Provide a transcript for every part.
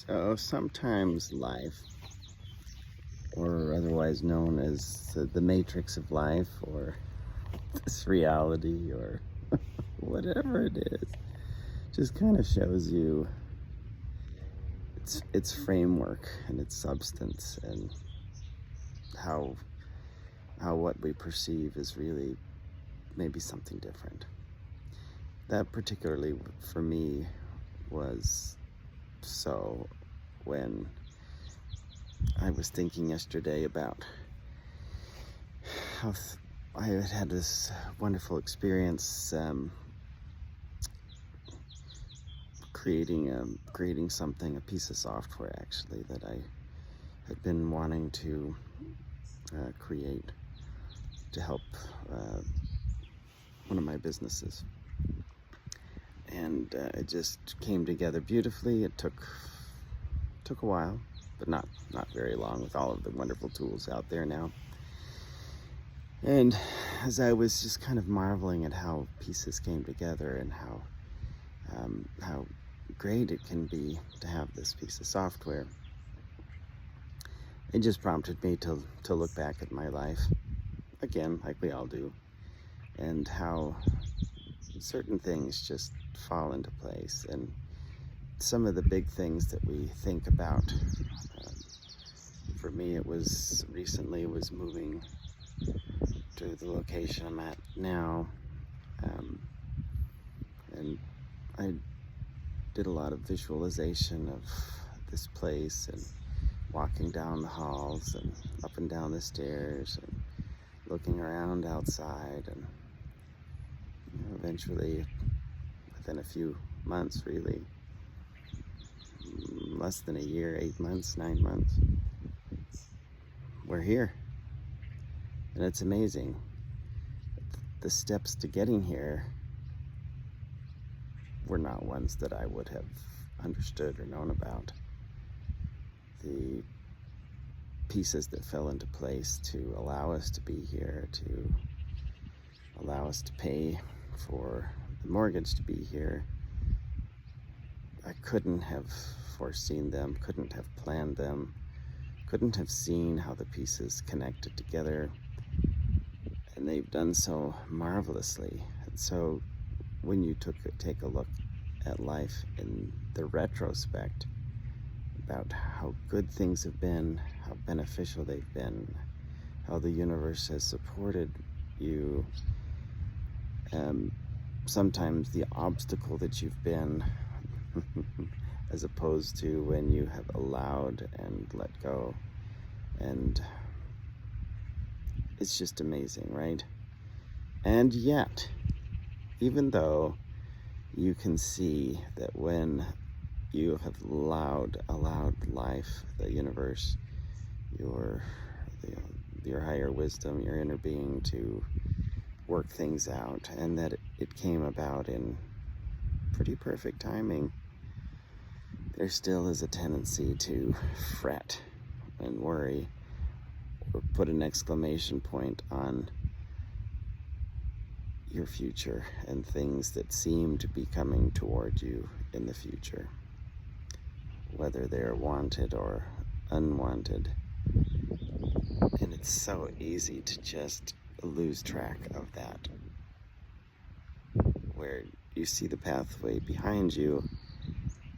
So sometimes life, or otherwise known as the matrix of life, or this reality, or whatever it is, just kind of shows you its framework and its substance, and how what we perceive is really maybe something different. That particularly for me was so when I was thinking yesterday about how I had this wonderful experience creating something, a piece of software actually, that I had been wanting to create to help one of my businesses. And it just came together beautifully. It took a while, but not very long, with all of the wonderful tools out there now. And as I was just kind of marveling at how pieces came together and how great it can be to have this piece of software, it just prompted me to look back at my life again, like we all do, and how certain things just fall into place. And some of the big things that we think about, for me it was recently moving to the location I'm at now, and I did a lot of visualization of this place, and walking down the halls and up and down the stairs and looking around outside, and eventually, within a few months, really, less than a year, 8 months, 9 months, we're here. And it's amazing. The steps to getting here were not ones that I would have understood or known about. The pieces that fell into place to allow us to be here, to allow us to pay for the mortgage to be here, I couldn't have foreseen them, couldn't have planned them, couldn't have seen how the pieces connected together, and they've done so marvelously. And so when you take a look at life in the retrospect, about how good things have been, how beneficial they've been, how the universe has supported you, sometimes the obstacle that you've been, as opposed to when you have allowed and let go. And it's just amazing, right? And yet, even though you can see that when you have allowed life, the universe, your higher wisdom, your inner being, to work things out, and that it came about in pretty perfect timing, there still is a tendency to fret and worry, or put an exclamation point on your future and things that seem to be coming toward you in the future, whether they're wanted or unwanted. And it's so easy to just lose track of that, where you see the pathway behind you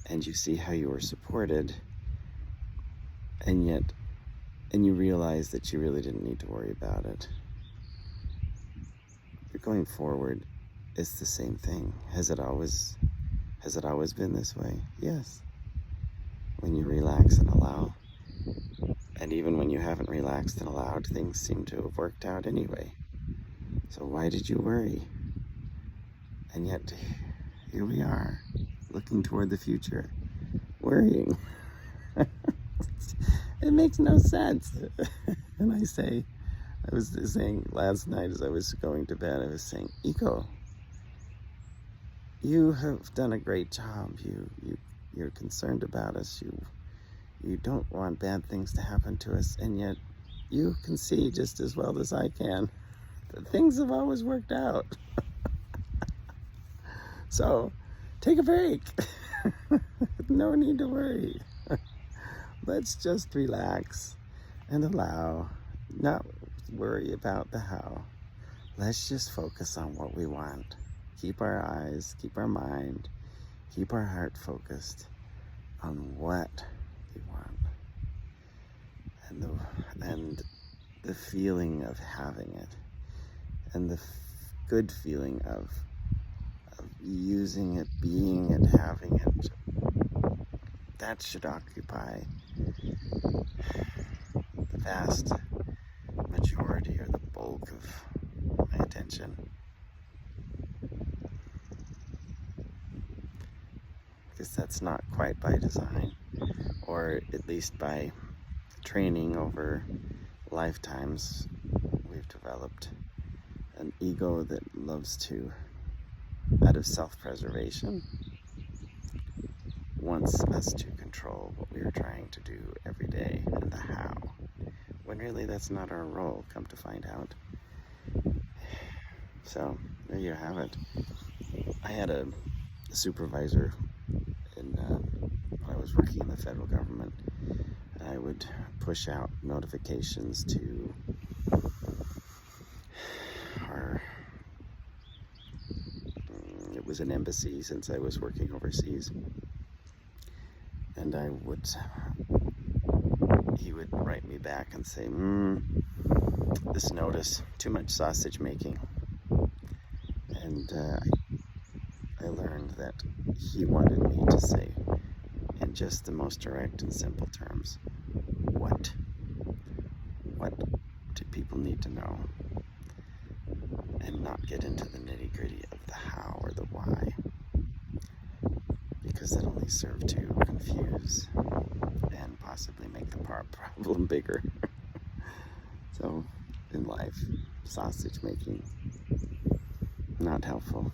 and you see how you were supported, and you realize that you really didn't need to worry about it. But going forward, it's the same thing. Has it always been this way? Yes. When you relax and allow, and even when you haven't relaxed and allowed, things seem to have worked out anyway. So why did you worry? And yet, here we are, looking toward the future, worrying. It makes no sense. And I was saying last night as I was going to bed, I was saying, Iko, you have done a great job. You're concerned about us. You don't want bad things to happen to us, and yet you can see just as well as I can that things have always worked out. So take a break. No need to worry. let's just relax and allow, not worry about the how. Let's just focus on what we want. Keep our eyes, keep our mind, keep our heart focused on what we want. And the feeling of having it. And the good feeling of using it, being it, having it. That should occupy the vast majority or the bulk of my attention. Because that's not quite by design, or at least by training over lifetimes. We've developed an ego that loves to, out of self-preservation, wants us to control what we are trying to do every day and the how, when really that's not our role, come to find out. So there you have it. I had a supervisor when I was working in the federal government, and I would push out notifications to it was an embassy since I was working overseas, and he would write me back and say, this notice, too much sausage making. And I learned that he wanted me to say, in just the most direct and simple terms, what do people need to know, and not get into the nitty-gritty of the how or the why, because that only served to confuse and possibly make the problem bigger. So in life, sausage making, not helpful.